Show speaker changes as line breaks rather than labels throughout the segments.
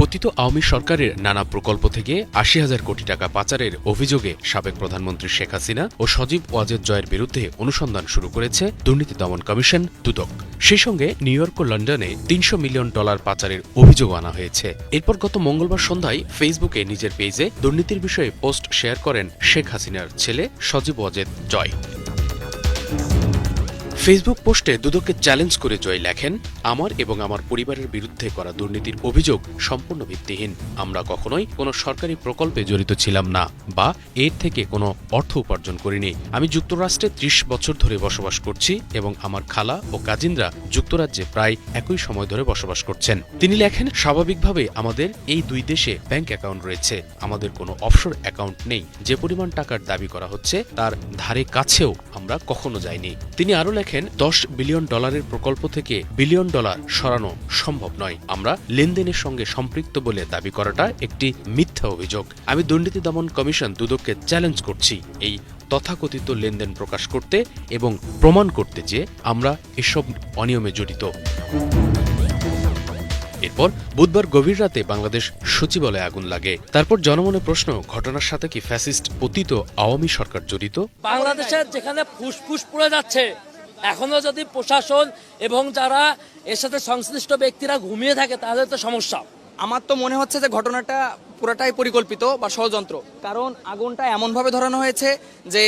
পতিত আওয়ামী সরকারের নানা প্রকল্প থেকে ৮০,০০০ কোটি টাকা পাচারের অভিযোগে সাবেক প্রধানমন্ত্রী শেখ হাসিনা ও সজীব ওয়াজেদ জয়ের বিরুদ্ধে অনুসন্ধান শুরু করেছে দুর্নীতি দমন কমিশন দুদক। সেই সঙ্গে নিউ ইয়র্ক ও লন্ডনে $৩০০ মিলিয়ন পাচারের অভিযোগ আনা হয়েছে। এরপর গত মঙ্গলবার সন্ধ্যায় ফেসবুকে নিজের পেজে দুর্নীতির বিষয়ে পোস্ট শেয়ার করেন শেখ হাসিনার ছেলে সজীব ওয়াজেদ জয়। ফেসবুক পোস্টে দুদককে চ্যালেঞ্জ করে জয় লেখেন, আমার এবং আমার পরিবারের বিরুদ্ধে করা দুর্নীতির অভিযোগ সম্পূর্ণ ভিত্তিহীন। আমরা কখনোই কোনো সরকারি প্রকল্পে জড়িত ছিলাম না বা এর থেকে কোনো অর্থ উপার্জন করিনি। আমি যুক্তরাষ্ট্রে ৩০ বছর ধরে বসবাস করছি এবং আমার খালা ও কাজিনরা যুক্তরাজ্যে প্রায় একই সময় ধরে বসবাস করছেন। তিনি লেখেন, স্বাভাবিকভাবে আমাদের এই দুই দেশে ব্যাংক অ্যাকাউন্ট রয়েছে, আমাদের কোনো অফশোর অ্যাকাউন্ট নেই। যে পরিমাণ টাকার দাবি করা হচ্ছে তার ধারে কাছেও আমরা কখনো যাইনি। তিনি আরও লেখেন, $10 বিলিয়ন প্রকল্প থেকে $1 বিলিয়ন সরানো সম্ভব নয়। আমরা লেনদেনের সঙ্গে সম্পৃক্ত বলে দাবি করাটা একটি মিথ্যা অভিযোগ। আমি দুর্নীতি দমন কমিশন দুদককে চ্যালেঞ্জ করছি এই তথাকথিত লেনদেন প্রকাশ করতে এবং প্রমাণ করতে যে আমরা এসব অনিয়মে জড়িত। এরপর বুধবার গভীর রাতে বাংলাদেশ সচিবালয়ে আগুন লাগে। তারপর জনমনে প্রশ্ন, ঘটনার সাথে কি ফ্যাসিস্ট পতিত আওয়ামী সরকার জড়িত?
বাংলাদেশের যেখানে ফুসফুস পড়ে যাচ্ছে, এখনো যদি প্রশাসন এবং যারা এর সাথে সংশ্লিষ্ট ব্যক্তিরা ঘুমিয়ে থাকে তাদের তো সমস্যা।
আমার তো মনে হচ্ছে যে ঘটনাটা পুরাটাই পরিকল্পিত বা ষড়যন্ত্র। কারণ আগুনটা এমনভাবে ধরানো হয়েছে যে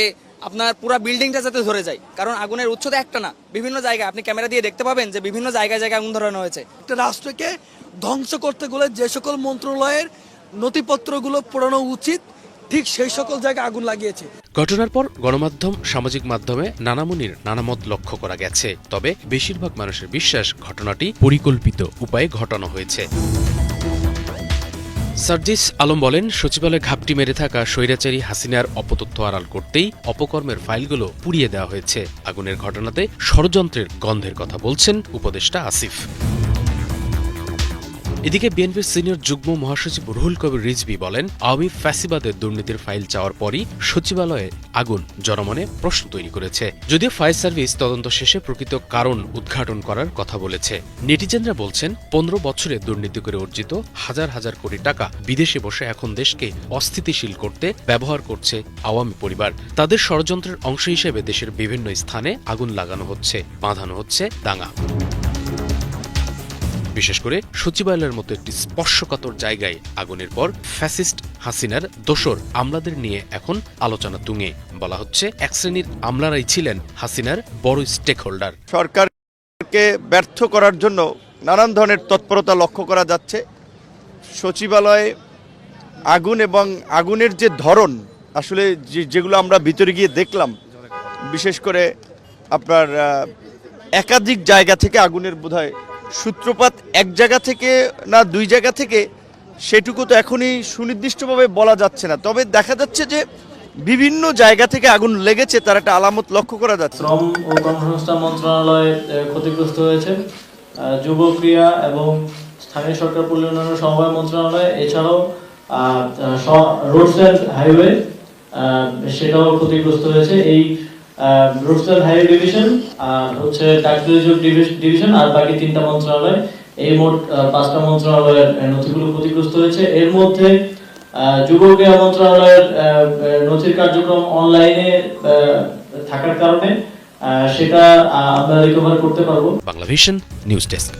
আপনার পুরো বিল্ডিংটা যাতে ধরে যায়। কারণ আগুনের উৎস তো একটা না, বিভিন্ন জায়গায় আপনি ক্যামেরা দিয়ে দেখতে পাবেন যে বিভিন্ন জায়গায় জায়গায় আগুন ধরানো হয়েছে।
একটা রাষ্ট্রকে ধ্বংস করতে গেলে যে সকল মন্ত্রণালয়ের নথিপত্রগুলো পোড়ানো উচিত, ঠিক সেই সকল জায়গায় আগুন লাগিয়েছে।
ঘটনার পর গণমাধ্যম, সামাজিক মাধ্যমে নানামুনির নানা মত লক্ষ্য করা গেছে। তবে বেশিরভাগ মানুষের বিশ্বাস ঘটনাটি পরিকল্পিত উপায়ে ঘটানো হয়েছে। সার্জিস আলম বলেন, সচিবালয়ে ঘাপটি মেরে থাকা স্বৈরাচারী হাসিনার অপতথ্য আড়াল করতেই অপকর্মের ফাইলগুলো পুড়িয়ে দেওয়া হয়েছে। আগুনের ঘটনাতে ষড়যন্ত্রের গন্ধের কথা বলছেন উপদেষ্টা আসিফ। এদিকে বিএনপির সিনিয়র যুগ্ম মহাসচিব রুহুল কবির রিজভী বলেন, আওয়ামী ফ্যাসিবাদের দুর্নীতির ফাইল চাওয়ার পরই সচিবালয়ে আগুন জনমনে প্রশ্ন তৈরি করেছে। যদিও ফায়ার সার্ভিস তদন্ত শেষে প্রকৃত কারণ উদ্ঘাটন করার কথা বলেছে। নেটিজেনরা বলছেন, 15 বছরে দুর্নীতি করে অর্জিত হাজার হাজার কোটি টাকা বিদেশে বসে এখন দেশকে অস্থিতিশীল করতে ব্যবহার করছে আওয়ামী পরিবার। তাদের ষড়যন্ত্রের অংশ হিসেবে দেশের বিভিন্ন স্থানে আগুন লাগানো হচ্ছে, বাঁধানো হচ্ছে দাঙ্গা। বিশেষ করে সচিবালয়ের মতো একটি স্পর্শকাতর জায়গায় আগুনের পর ফ্যাসিস্ট হাসিনার দোসর আমলাদের নিয়ে এখন আলোচনা তুঙ্গে। বলা হচ্ছে, এক শ্রেণীর আমলারাই ছিলেন হাসিনার বড় স্টেক হোল্ডার।
সরকারকে ব্যর্থ করার জন্য নানান ধরনের তৎপরতা লক্ষ্য করা যাচ্ছে। সচিবালয়ে আগুন এবং আগুনের যে ধরন, আসলে যেগুলো আমরা ভিতরে গিয়ে দেখলাম, বিশেষ করে আপনার একাধিক জায়গা থেকে আগুনের বোধহয় সূত্রপাত এক জায়গা থেকে না দুই জায়গা থেকে, সেটুকু তো এখনই সুনির্দিষ্টভাবে বলা যাচ্ছে না। তবে দেখা যাচ্ছে যে বিভিন্ন জায়গা থেকে আগুন লেগেছে, তার একটা আলামত লক্ষ্য করা যাচ্ছে।
শ্রম ও কর্মসংস্থান মন্ত্রণালয় ক্ষতিগ্রস্ত হয়েছে, যুব ক্রীড়া এবং স্থানীয় সরকার পল্লী উন্নয়ন সমবায় মন্ত্রণালয়, এছাড়াও রোডস অ্যান্ড হাইওয়ে সেটাও ক্ষতিগ্রস্ত হয়েছে। এই রোডস অ্যান্ড হাইওয়ে ডিভিশন আর হচ্ছে ডাকযোগ ডিভিশন আর বাকি 3টা মন্ত্রণালয়, এই মোট 5টা মন্ত্রণালয়ের নথিগুলো ক্ষতিগ্রস্ত হয়েছে। এর মধ্যে যুব ক্রীড়া মন্ত্রণালয়ের নথির কার্যক্রম অনলাইনে থাকার কারণে সেটা আমরা রিকভার করতে পারবো।
Banglavision news desk.